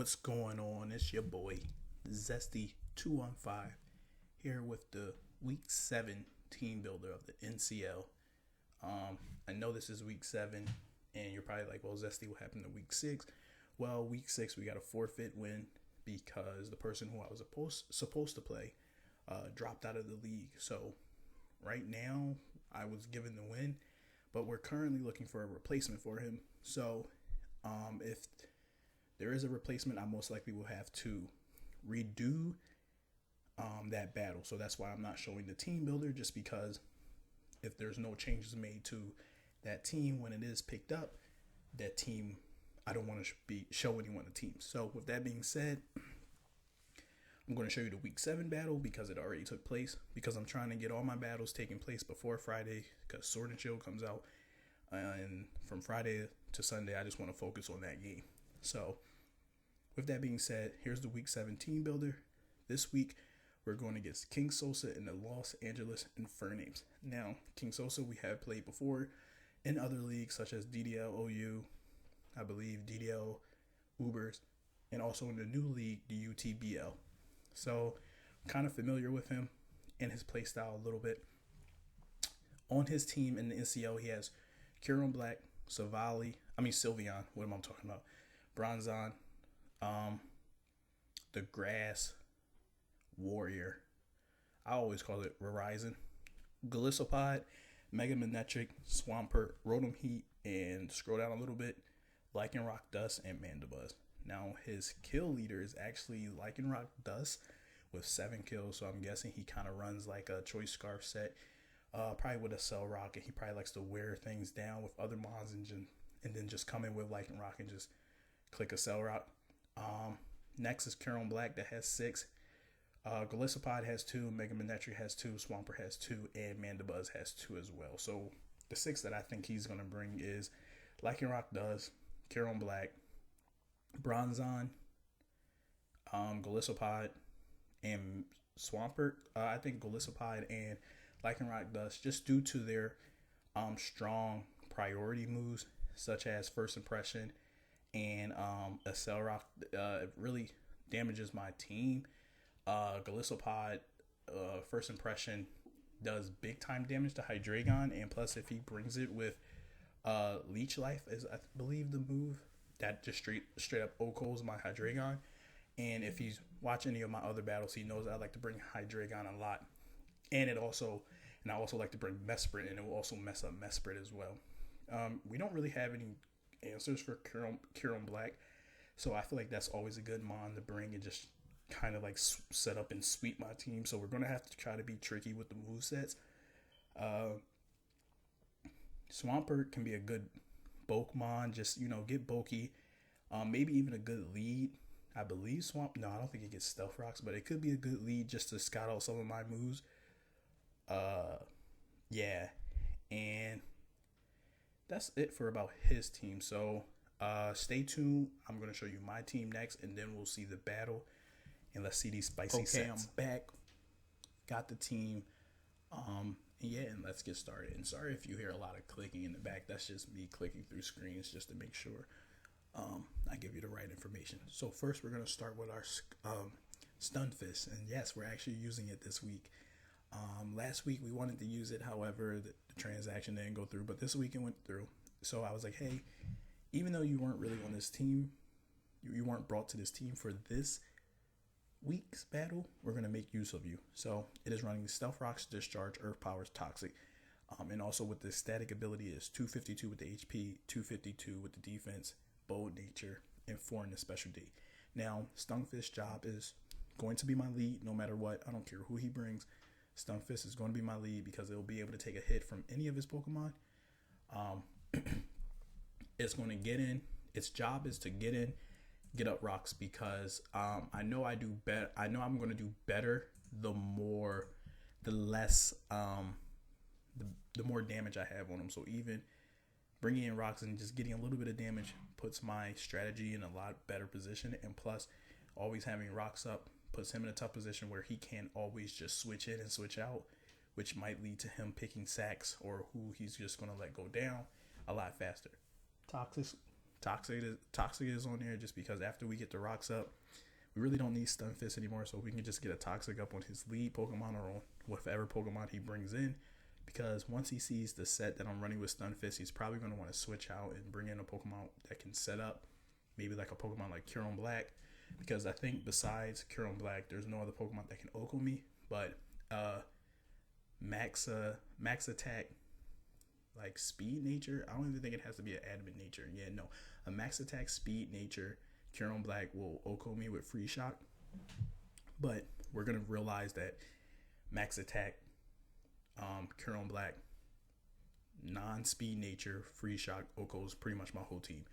What's going on? It's your boy Zesty215 here with the Week 7 team builder of the NCL. I know this is Week 7, and you're probably like, well, Zesty, what happened to Week 6? Well, Week 6 we got a forfeit win because the person who I was supposed to play dropped out of the league. So right now I was given the win, but we're currently looking for a replacement for him. So if there is a replacement, I most likely will have to redo that battle. So that's why I'm not showing the team builder, just because if there's no changes made to that team when it is picked up, that team, I don't want to show anyone the team. So with that being said, I'm going to show you the Week 7 battle because it already took place, because I'm trying to get all my battles taking place before Friday, because Sword and Shield comes out, and from Friday to Sunday, I just want to focus on that game. So with that being said, here's the Week 7 team builder. This week, we're going against KingSosa in the Los Angeles Infernames. Now, KingSosa we have played before in other leagues such as DDL OU, I believe DDL Ubers, and also in the new league, the UTBL. So I'm kind of familiar with him and his play style a little bit. On his team in the NCL, he has Kieran Black, Sylveon, what am I talking about? Bronzon, the Grass Warrior. I always call it Verizon. Golisopod, Mega Manectric, Swampert, Rotom Heat, and scroll down a little bit, Lycanroc Dust, and Mandibuzz. Now, his kill leader is actually Lycanroc Dust with 7 kills, so I'm guessing he kind of runs like a Choice Scarf set, probably with a Cell Rock, and he probably likes to wear things down with other mons and then just come in with Lycanroc and just click a Cell Rock. Next is Kieran Black that has 6. Golisopod has 2, Mega Manectric has 2, Swampert has 2, and Mandibuzz has 2 as well. So the 6 that I think he's going to bring is Lycanroc Dust, Kieran Black, Bronzon, Golisopod, and Swampert. I think Golisopod and Lycanroc Dust, just due to their strong priority moves, such as First Impression and a Cell Rock, it really damages my team. Golisopod, First Impression does big time damage to Hydreigon, and plus if he brings it with Leech Life is, I believe, the move that just straight up O-Calls my Hydreigon. And if he's watching any of my other battles, he knows I like to bring Hydreigon a lot. And I also like to bring Mesprit, and it will also mess up Mesprit as well. We don't really have any answers for Kieran Black, so I feel like that's always a good mon to bring and just kind of like set up and sweep my team. So we're going to have to try to be tricky with the movesets. Swampert can be a good bulk mon, just, get bulky. Maybe even a good lead. I believe I don't think it gets Stealth Rocks, but it could be a good lead just to scout out some of my moves. Yeah. And that's it for about his team. So stay tuned. I'm going to show you my team next, and then we'll see the battle. And let's see these spicy sets. I'm back. Got the team. And let's get started. And sorry if you hear a lot of clicking in the back. That's just me clicking through screens just to make sure I give you the right information. So first we're going to start with our Stunfisk. And yes, we're actually using it this week. Last week we wanted to use it. However, the transaction didn't go through. But this week it went through. So I was like, hey, even though you weren't really on this team, you weren't brought to this team for this week's battle, we're going to make use of you. So it is running Stealth Rocks, Discharge, Earth Powers, Toxic, and also with the static ability is 252 with the HP, 252 with the defense, Bold Nature, and 4 in the Special D. Now, Stunfisk's job is going to be my lead no matter what. I don't care who he brings. Stunfisk is going to be my lead because it will be able to take a hit from any of his Pokemon. It's going to get in. Its job is to get in, get up rocks, because I know I do better. I know I'm going to do better the more damage I have on them. So even bringing in rocks and just getting a little bit of damage puts my strategy in a lot better position. And plus, always having rocks up puts him in a tough position where he can't always just switch in and switch out, which might lead to him picking sacks or who he's just going to let go down a lot faster. Toxic is on there just because after we get the rocks up, we really don't need Stunfisk anymore. So we can just get a Toxic up on his lead Pokemon or on whatever Pokemon he brings in. Because once he sees the set that I'm running with Stunfisk, he's probably going to want to switch out and bring in a Pokemon that can set up. Maybe like a Pokemon like Kyurem Black. Because I think besides Kyurem Black, there's no other Pokemon that can Oko me. But max attack, like speed nature, I don't even think it has to be an adamant nature. Yeah, no. A max attack speed nature Kyurem Black will Oko me with Free Shock. But we're going to realize that max attack Kyurem Black non-speed nature Free Shock Okos pretty much my whole team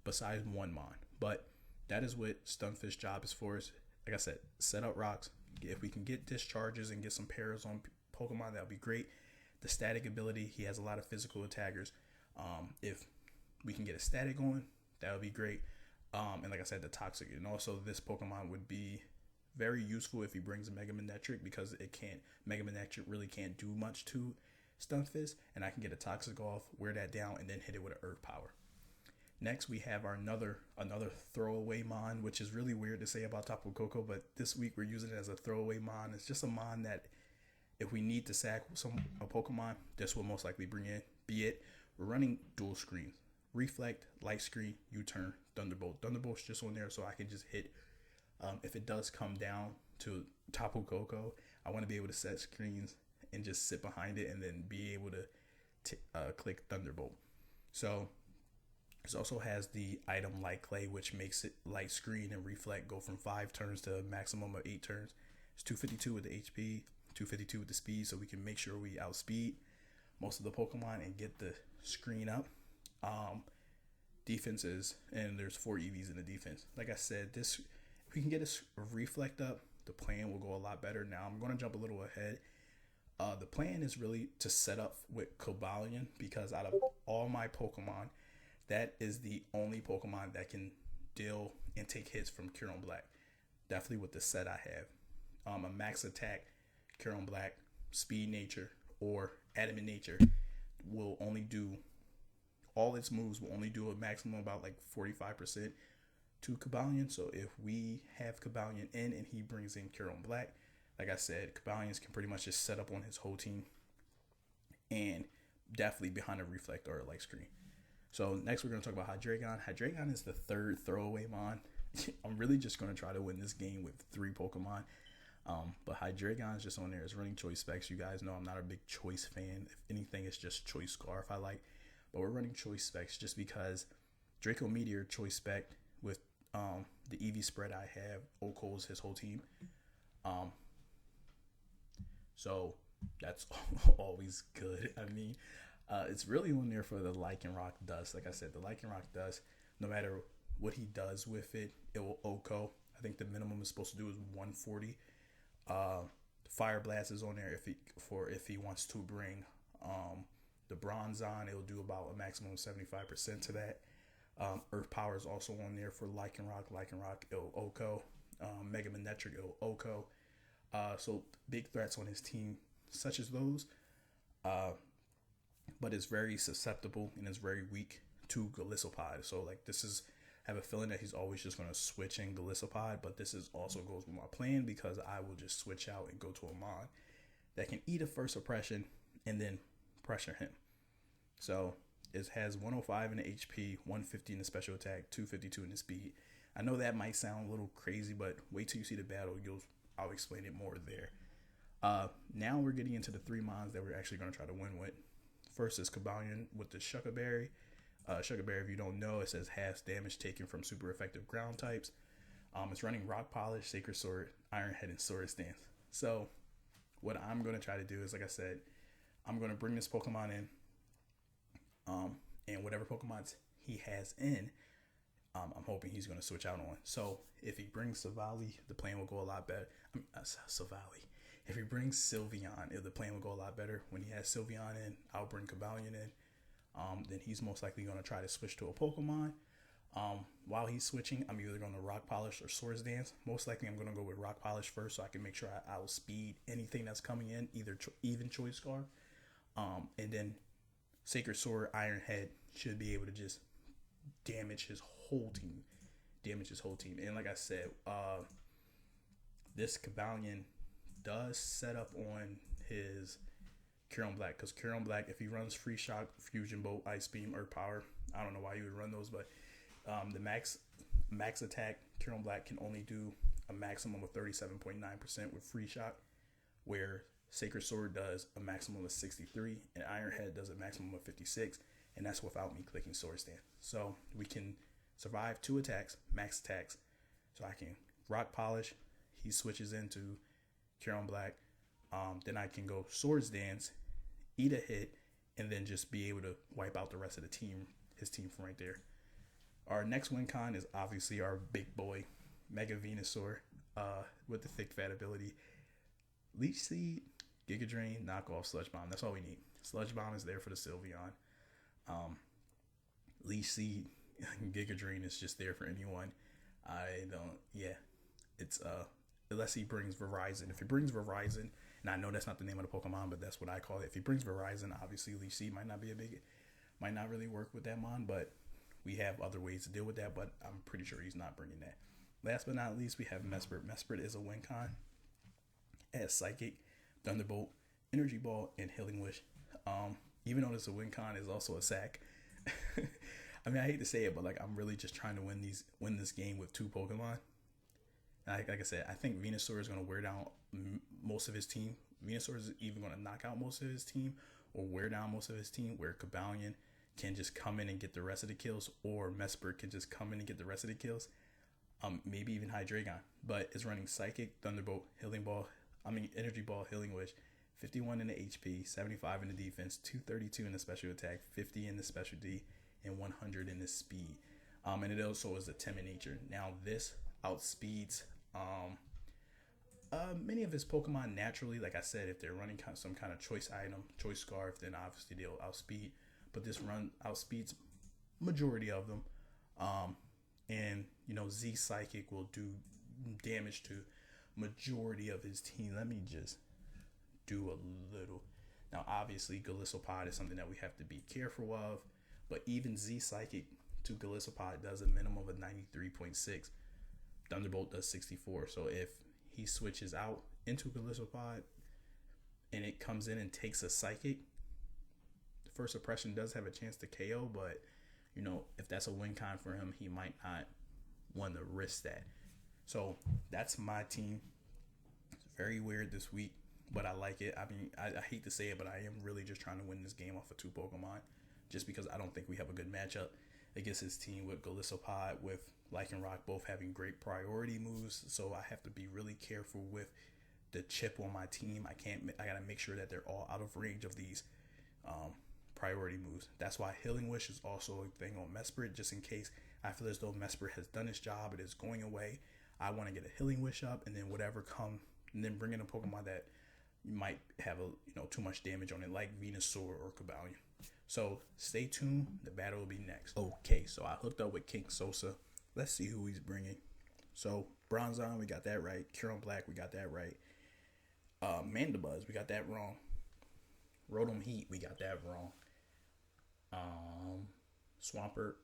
besides one mon. But that is what Stunfisk's job is for us. Like I said, set up rocks. If we can get discharges and get some pairs on Pokemon, that would be great. The static ability, he has a lot of physical attackers. If we can get a static going, that would be great. And like I said, the toxic. And also this Pokemon would be very useful if he brings a Mega Manectric, because Mega Manectric really can't do much to Stunfisk, and I can get a toxic off, wear that down, and then hit it with an Earth Power. Next, we have our another throwaway mon, which is really weird to say about Tapu Koko, but this week we're using it as a throwaway mon. It's just a mon that if we need to sack a Pokemon, this will most likely bring in. Be it, we're running dual screens. Reflect, Light Screen, U-Turn, Thunderbolt. Thunderbolt's just on there so I can just hit. If it does come down to Tapu Koko, I want to be able to set screens and just sit behind it and then be able to click Thunderbolt. So this also has the item Light Clay, which makes it Light Screen and Reflect go from 5 turns to a maximum of 8 turns. It's 252 with the HP, 252 with the speed, so we can make sure we outspeed most of the Pokemon and get the screen up. Defenses, and there's 4 EVs in the defense. Like I said, if we can get a Reflect up, the plan will go a lot better. Now I'm going to jump a little ahead. The plan is really to set up with Cobalion, because out of all my Pokemon, that is the only Pokemon that can deal and take hits from Kyurem Black. Definitely with the set I have. A max attack Kyurem Black, speed nature, or adamant nature will only do, all its moves will only do a maximum about like 45% to Cobalion. So if we have Cobalion in and he brings in Kyurem Black, like I said, Cobalions can pretty much just set up on his whole team and definitely behind a Reflect or a Light Screen. So next we're going to talk about Hydreigon. Hydreigon is the third throwaway mon. I'm really just going to try to win this game with 3 Pokemon. But Hydreigon is just on there. It's running choice specs. You guys know I'm not a big choice fan. If anything, it's just choice Scarf I like. But we're running choice specs just because Draco Meteor choice spec with the EV spread I have Okos his whole team. So that's always good. I mean, it's really on there for the Lycanroc Dust. Like I said, the Lycanroc Dust, no matter what he does with it, it will Oko. I think the minimum is supposed to do is 140. Fire Blast is on there if he wants to bring the Bronzong. It'll do about a maximum of 75% to that. Earth Power is also on there for Lycanroc. Lycanroc, it'll Oko. Mega Manectric, it'll Oko. So big threats on his team, such as those. But it's very susceptible and it's very weak to Golisopod. So like I have a feeling that he's always just going to switch in Golisopod, but this is also goes with my plan, because I will just switch out and go to a mon that can eat a first suppression and then pressure him. So it has 105 in the HP, 150 in the special attack, 252 in the speed. I know that might sound a little crazy, but wait till you see the battle. I'll explain it more there. Now we're getting into the 3 mons that we're actually going to try to win with. First is Cobalion with the Shucker Berry. Shucker Berry, if you don't know, it says half damage taken from super effective ground types. It's running Rock Polish, Sacred Sword, Iron Head, and Swords Dance. So what I'm going to try to do is, like I said, I'm going to bring this Pokemon in. And whatever Pokemon he has in, I'm hoping he's going to switch out on. So if he brings Savali, the plan will go a lot better. Savali. If he brings Sylveon, the plan will go a lot better. When he has Sylveon in, I'll bring Cobalion in. Then he's most likely going to try to switch to a Pokemon. While he's switching, I'm either going to Rock Polish or Swords Dance. Most likely I'm going to go with Rock Polish first so I can make sure I will speed anything that's coming in, either even Choice Scarf. And then Sacred Sword, Iron Head should be able to just damage his whole team. And like I said, this Kabalion does set up on his Kieran Black, because Kieran Black, if he runs Free Shock, Fusion Bolt, Ice Beam, Earth Power, I don't know why you would run those, but the max attack, Kieran Black can only do a maximum of 37.9% with Free Shock, where Sacred Sword does a maximum of 63, and Iron Head does a maximum of 56, and that's without me clicking Sword Stand. So we can survive 2 attacks, max attacks. So I can Rock Polish, he switches into Kieran Black, then I can go Swords Dance, eat a hit, and then just be able to wipe out the rest of the team, his team from right there. Our next win con is obviously our big boy, Mega Venusaur, with the thick fat ability. Leech Seed, Giga Drain, knock off Sludge Bomb. That's all we need. Sludge Bomb is there for the Sylveon. Leech Seed, Giga Drain is just there for anyone. It's unless he brings Verizon. If he brings Verizon, and I know that's not the name of the Pokemon, but that's what I call it. If he brings Verizon, obviously Leech Seed might not really work with that mon, but we have other ways to deal with that, but I'm pretty sure he's not bringing that. Last but not least, we have Mesprit. Mesprit is a win con. It has Psychic, Thunderbolt, Energy Ball, and Healing Wish. Even though it's a win con, it's also a sack. I mean, I hate to say it, but like I'm really just trying to win this game with 2 Pokemon. Like I said, I think Venusaur is going to wear down most of his team. Venusaur is even going to knock out most of his team or wear down most of his team, where Kabalion can just come in and get the rest of the kills, or Mesprit can just come in and get the rest of the kills. Maybe even Hydreigon, but it's running Psychic, Thunderbolt, Energy Ball, Healing Wish, 51 in the HP, 75 in the defense, 232 in the special attack, 50 in the specialty, and 100 in the speed. And it also is a timid nature. Now this outspeeds many of his Pokemon naturally. Like I said, if they're running some kind of choice item, choice scarf, then obviously they'll outspeed. But this run outspeeds majority of them. And Z Psychic will do damage to majority of his team. Let me just do a little. Now, obviously, Golisopod is something that we have to be careful of. But even Z Psychic to Golisopod does a minimum of 93.6. Thunderbolt does 64. So if he switches out into Golisopod and it comes in and takes a Psychic, the first suppression does have a chance to KO, but if that's a win con for him, he might not want to risk that. So that's my team. It's very weird this week, but I like it. I mean, I hate to say it, but I am really just trying to win this game off of 2 Pokemon, just because I don't think we have a good matchup against his team with Golisopod, with Lycanroc both having great priority moves. So I have to be really careful with the chip on my team. I gotta make sure that they're all out of range of these priority moves. That's why Healing Wish is also a thing on Mesprit, just in case I feel as though Mesprit has done its job, it is going away. I want to get a Healing Wish up, and then whatever come, and then bring in a Pokemon that might have too much damage on it, like Venusaur or Kabalion. So stay tuned. The battle will be next. Okay, so I hooked up with KingSosa. Let's see who he's bringing. So Bronzong, we got that right. Kieran Black, we got that right. Mandibuzz, we got that wrong. Rotom Heat, we got that wrong. Swampert,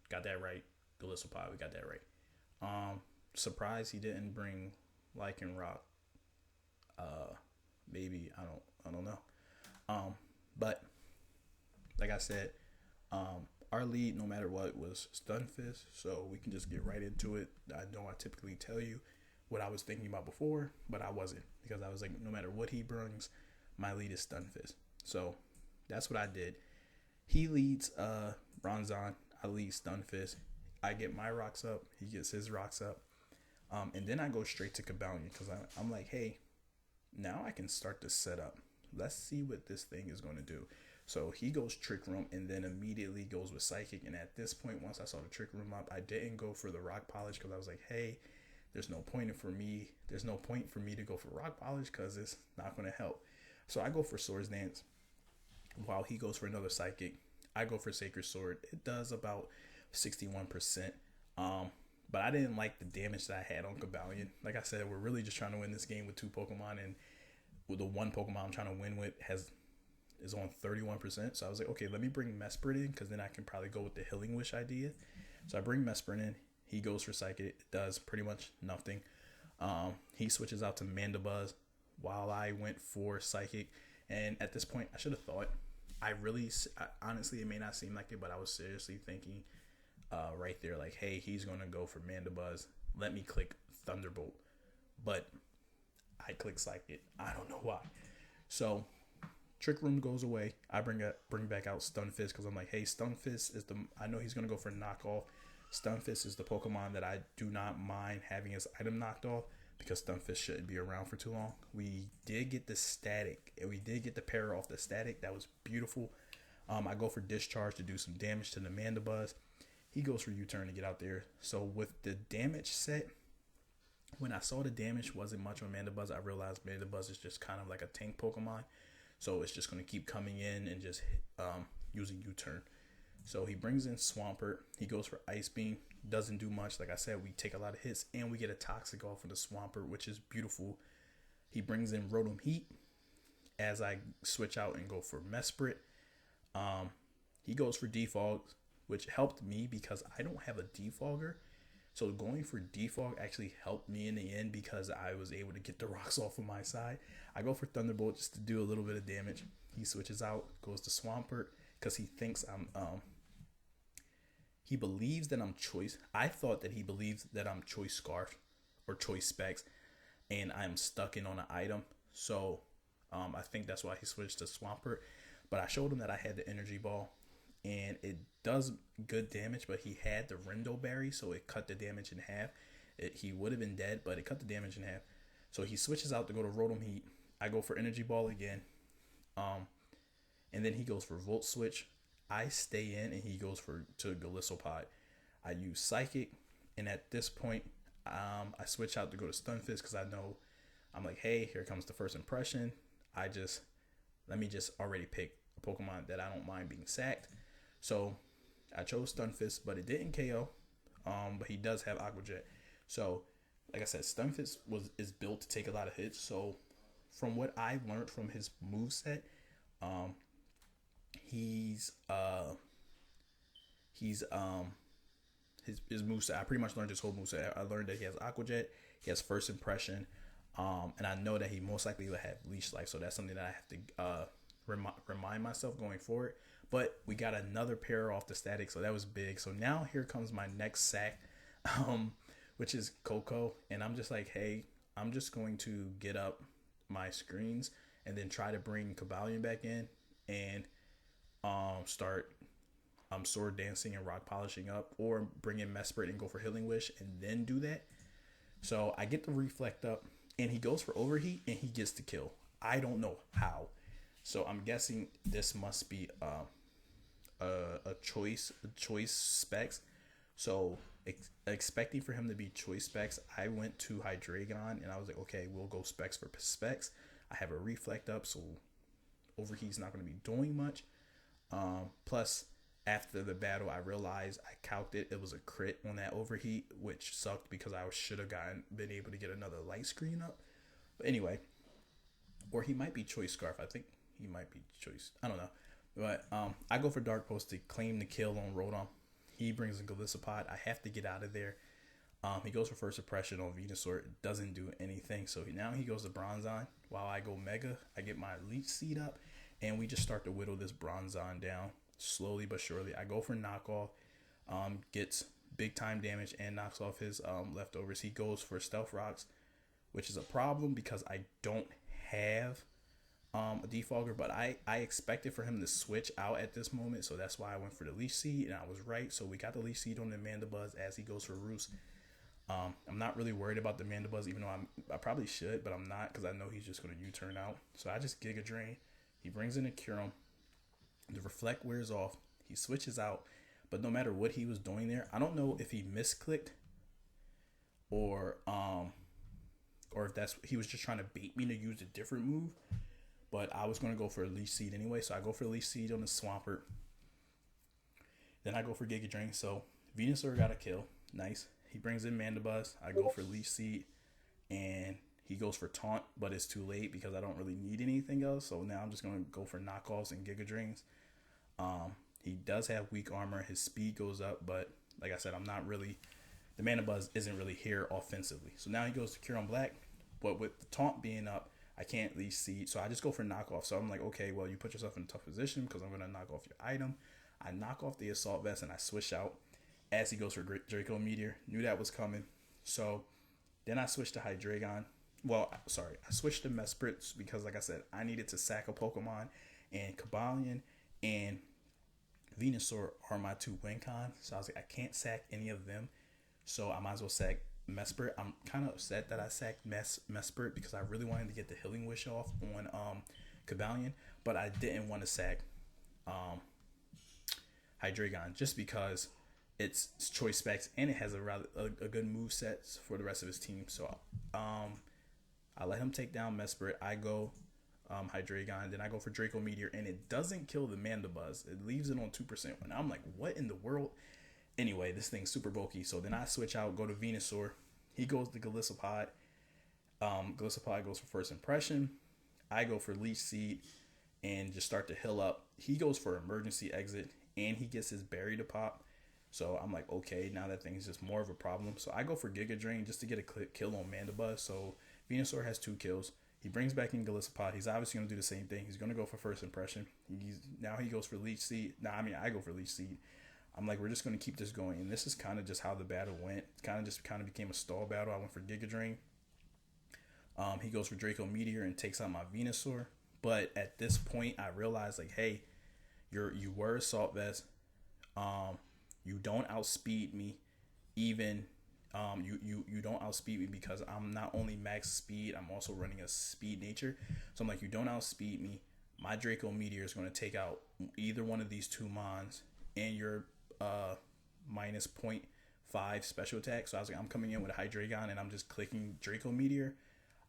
got that right. Golisopod, we got that right. Surprised he didn't bring Lycanroc. Maybe I don't know. But like I said, our lead, no matter what, was Stunfisk, so we can just get right into it. I know I typically tell you what I was thinking about before, but I wasn't, because I was like, no matter what he brings, my lead is Stunfisk. So that's what I did. He leads Bronzong, I lead Stunfisk. I get my rocks up, he gets his rocks up, and then I go straight to Kabalion, because I'm like, hey, now I can start to set up. Let's see what this thing is going to do. So he goes Trick Room and then immediately goes with Psychic. And at this point, once I saw the Trick Room up, I didn't go for the Rock Polish, because I was like, hey, there's no point for me to go for Rock Polish, because it's not going to help. So I go for Swords Dance while he goes for another Psychic. I go for Sacred Sword. It does about 61%. But I didn't like the damage that I had on Kabalion. Like I said, we're really just trying to win this game with 2 Pokemon, and with the 1 Pokemon I'm trying to win with is on 31%. So I was like, okay, let me bring Mesprit in because then I can probably go with the Healing Wish idea. So I bring Mesprit in. He goes for Psychic. It does pretty much nothing. He switches out to Mandibuzz while I went for Psychic. And at this point, I should have thought. Honestly, it may not seem like it, but I was seriously thinking right there, like, hey, he's going to go for Mandibuzz. Let me click Thunderbolt. But I click Psychic. I don't know why. So Trick Room goes away. I bring back out Stunfisk because I'm like, hey, Stunfisk is I know he's going to go for knockoff. Stunfisk is the Pokemon that I do not mind having his item knocked off because Stunfisk shouldn't be around for too long. We did get the static, and we did get the pair off the static. That was beautiful. I go for Discharge to do some damage to the Mandibuzz. He goes for U-turn to get out there. So with the damage set, when I saw the damage wasn't much on Mandibuzz, I realized Mandibuzz is just kind of like a tank Pokemon. So it's just going to keep coming in and just using U-turn. So he brings in Swampert. He goes for Ice Beam. Doesn't do much. Like I said, we take a lot of hits and we get a Toxic off of the Swampert, which is beautiful. He brings in Rotom Heat as I switch out and go for Mesprit. He goes for Defog, which helped me because I don't have a Defogger. So going for Defog actually helped me in the end because I was able to get the rocks off of my side. I go for Thunderbolt just to do a little bit of damage. He switches out, goes to Swampert because he thinks he believes that I'm Choice. I thought that he believes that I'm Choice Scarf or Choice Specs and I'm stuck in on an item. So I think that's why he switched to Swampert. But I showed him that I had the Energy Ball and it does good damage, but he had the Rindo Berry, so it cut the damage in half. He would have been dead, but it cut the damage in half. So he switches out to go to Rotom Heat. I go for Energy Ball again. And then he goes for Volt Switch. I stay in and he goes to Golisopod. I use Psychic, and at this point, I switch out to go to Stunfisk because I know I'm like, hey, here comes the first impression. Let me just already pick a Pokemon that I don't mind being sacked. So I chose Stunfisk, but it didn't KO. But he does have Aqua Jet. So, like I said, Stunfisk is built to take a lot of hits. So, from what I learned from his moveset, his moveset, I pretty much learned his whole moveset. I learned that he has Aqua Jet, he has First Impression, and I know that he most likely will have Leash Life. So that's something that I have to remind myself going forward. But we got another pair off the static, so that was big. So now here comes my next sack, which is Coco. And I'm just like, hey, I'm just going to get up my screens and then try to bring Cobalion back in and start sword dancing and rock polishing up, or bring in Mesprit and go for Healing Wish and then do that. So I get the Reflect up and he goes for Overheat and he gets the kill. I don't know how. So I'm guessing this must be a choice specs. So expecting for him to be choice specs, I went to Hydreigon and I was like, okay, we'll go specs for specs. I have a Reflect up, so Overheat's not going to be doing much. Plus, after the battle, I realized I calced it. It was a crit on that Overheat, which sucked because I should have been able to get another light screen up. But anyway, or he might be Choice Scarf. I think he might be Choice. I don't know. But I go for Dark Post to claim the kill on Rotom. He brings in Golisopod. I have to get out of there. He goes for First Impression on Venusaur. It doesn't do anything. So now he goes to Bronzong. While I go Mega, I get my Leech Seed up. And we just start to whittle this Bronzong down. Slowly but surely. I go for Knockoff. Gets big time damage and knocks off his leftovers. He goes for Stealth Rocks, which is a problem because I don't have a Defogger, but I expected for him to switch out at this moment, so that's why I went for the Leech Seed, and I was right. So we got the Leech Seed on the Mandibuzz as he goes for Roost. I'm not really worried about the Mandibuzz, even though I probably should, but I'm not because I know he's just going to U-turn out. So I just Giga Drain. He brings in a Kyurem. The Reflect wears off. He switches out, but no matter what he was doing there, I don't know if he misclicked or if he was just trying to bait me to use a different move. But I was going to go for a Leech Seed anyway. So I go for a Leech Seed on the Swampert. Then I go for Giga Drain. So Venusaur got a kill. Nice. He brings in Mandibuzz. I go for Leech Seed. And He goes for taunt, but it's too late because I don't really need anything else. So now I'm just going to go for knockoffs and Giga Drains. He does have weak armor. His speed goes up, but like I said, I'm not really, the Mana Buzz isn't really here offensively. So now he goes to Cure on Black, but with the taunt being up, I can't leash seed. So I just go for knockoff. So I'm like, okay, well, you put yourself in a tough position because I'm going to knock off your item. I knock off the Assault Vest and I switch out as he goes for Draco Meteor. Knew that was coming. So then I switched to Hydreigon. Well, sorry, I switched to Mesprit because, like I said, I needed to sack a Pokemon, and Cobalion and Venusaur are my two win cons. So I was like, I can't sack any of them, so I might as well sack Mesprit. I'm kind of upset that I sacked Mesprit because I really wanted to get the Healing Wish off on Cobalion, but I didn't want to sack Hydreigon just because it's choice specs and it has a good move set for the rest of his team. So I let him take down Mesprit. I go Hydreigon, then I go for Draco Meteor, and it doesn't kill the Mandibuzz. It leaves it on 2%. And I'm like, what in the world? Anyway, this thing's super bulky. So then I switch out, go to Venusaur. He goes to Galissapod. Galissapod goes for First Impression. I go for Leech Seed and just start to heal up. He goes for Emergency Exit, and he gets his Berry to pop. So I'm like, okay, now that thing is just more of a problem. So I go for Giga Drain just to get a kill on Mandibuzz. So Venusaur has 2 kills. He brings back in Galissapod. He's obviously going to do the same thing. He's going to go for First Impression. Now he goes for Leech Seed. I go for Leech Seed. I'm like, we're just going to keep this going. And this is kind of just how the battle went. It kind of became a stall battle. I went for Giga Drain. He goes for Draco Meteor and takes out my Venusaur. But at this point, I realized, like, hey, you were Assault Vest. You don't outspeed me. Even you don't outspeed me because I'm not only max speed, I'm also running a speed nature. So I'm like, you don't outspeed me. My Draco Meteor is going to take out either one of these 2 mons and your minus 0.5 special attack. So I was like, I'm coming in with a Hydreigon and I'm just clicking Draco Meteor.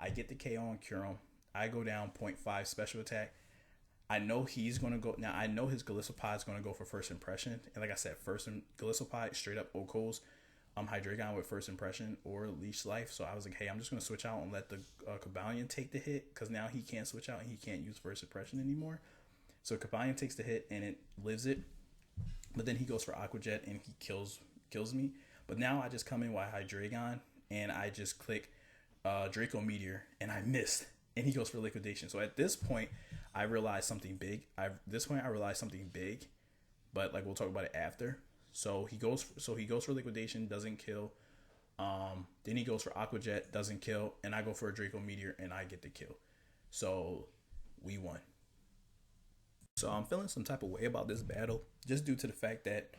I get the KO on Curum. I go down 0.5 special attack. I know he's going to go. Now, I know his Galissapod is going to go for First Impression. And like I said, Galissapod straight up Okos. Hydreigon with First Impression or Leash Life. So I was like, hey, I'm just going to switch out and let the Cobalion take the hit because now he can't switch out and he can't use First Impression anymore. So Cobalion takes the hit and it lives it. But then he goes for Aqua Jet and he kills me. But now I just come in with Hydreigon and I just click Draco Meteor and I missed. And he goes for Liquidation. So at this point, I realized something big. But like we'll talk about it after. So he goes for Liquidation, doesn't kill. Then he goes for Aqua Jet, doesn't kill, and I go for a Draco Meteor and I get the kill. So we won. So I'm feeling some type of way about this battle, just due to the fact that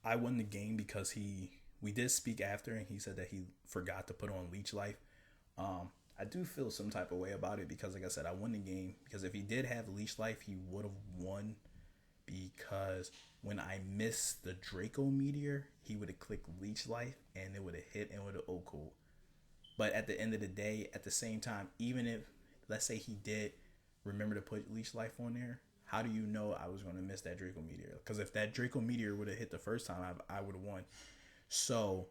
I won the game because we did speak after and he said that he forgot to put on Leech Life. I do feel some type of way about it because, like I said, I won the game because if he did have Leech Life, he would have won. Because when I missed the Draco Meteor, he would have clicked Leech Life and it would have hit and would have cool. But at the end of the day, at the same time, even if, let's say he did remember to put Leech Life on there, how do you know I was going to miss that Draco Meteor? Because if that Draco Meteor would have hit the first time, I would have won. So,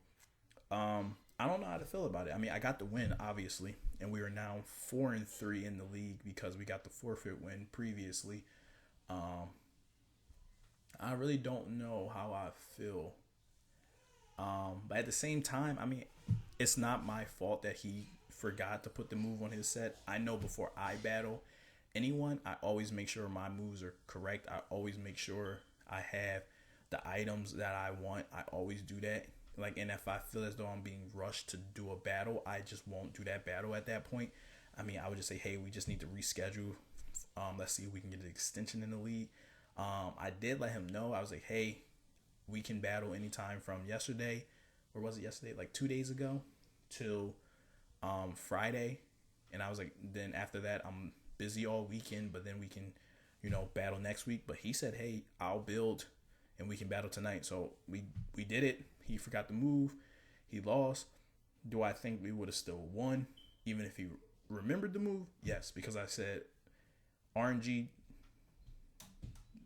I don't know how to feel about it. I mean, I got the win, obviously, and we are now 4-3 in the league because we got the forfeit win previously. I really don't know how I feel. But at the same time, I mean, it's not my fault that he forgot to put the move on his set. I know before I battle anyone, I always make sure my moves are correct. I always make sure I have the items that I want. I always do that. Like, and if I feel as though I'm being rushed to do a battle, I just won't do that battle at that point. I mean, I would just say, hey, we just need to reschedule. Let's see if we can get an extension in the league. I did let him know. I was like, hey, we can battle anytime from yesterday, or was it yesterday? Like 2 days ago till Friday. And I was like, then after that, I'm busy all weekend, but then we can, battle next week. But he said, hey, I'll build and we can battle tonight. So we did it. He forgot the move. He lost. Do I think we would have still won, even if he remembered the move? Yes, because I said RNG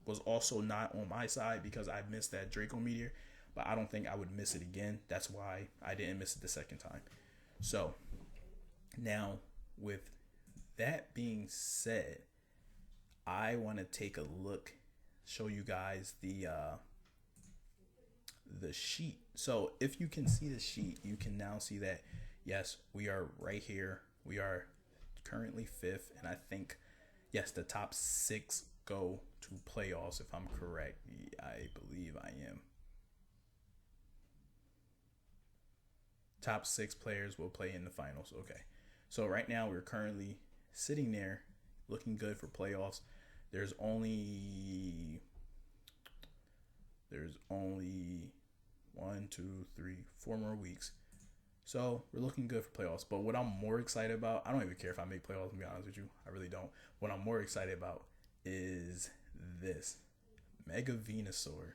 was also not on my side because I missed that Draco Meteor, but I don't think I would miss it again. That's why I didn't miss it the second time. So Now, with that being said, I want to take a look, show you guys the sheet. So if you can see the sheet, you can now see that yes, we are right here. We are currently fifth, and I think yes, the top six go to playoffs. If I'm correct, I believe I am. Top six players will play in the finals. Okay, so right now we're currently sitting there, looking good for playoffs. There's only one, two, three, 4 more weeks. So we're looking good for playoffs. But what I'm more excited about, I don't even care if I make playoffs, to be honest with you. I really don't. What I'm more excited about is this. Mega Venusaur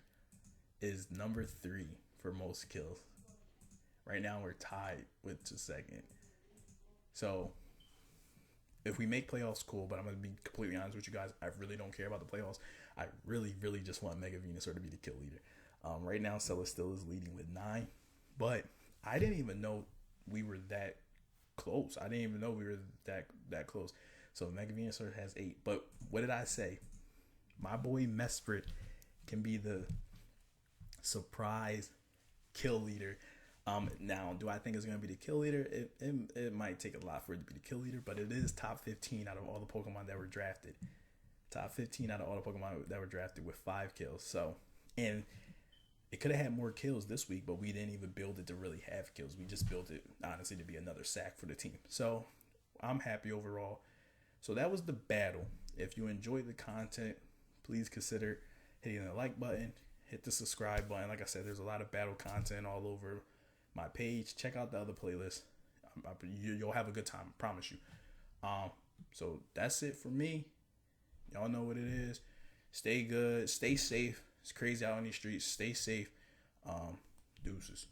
is number 3 for most kills. Right now we're tied with the second. So if we make playoffs, cool. But I'm going to be completely honest with you guys. I really don't care about the playoffs. I really, really just want Mega Venusaur to be the kill leader. Right now, Celestial is leading with 9. But I didn't even know we were that close. I didn't even know we were that close. So Mega Venusaur has 8. But what did I say? My boy Mesprit can be the surprise kill leader. Now, do I think it's going to be the kill leader? It might take a lot for it to be the kill leader, but it is top 15 out of all the Pokemon that were drafted. Top 15 out of all the Pokemon that were drafted with 5 kills. So, and it could have had more kills this week, but we didn't even build it to really have kills. We just built it, honestly, to be another sack for the team. So, I'm happy overall. So, that was the battle. If you enjoyed the content, please consider hitting the like button, hit the subscribe button. Like I said, there's a lot of battle content all over my page. Check out the other playlists. You'll have a good time, I promise you. So that's it for me. Y'all know what it is. Stay good, stay safe. It's crazy out on these streets. Stay safe. Deuces.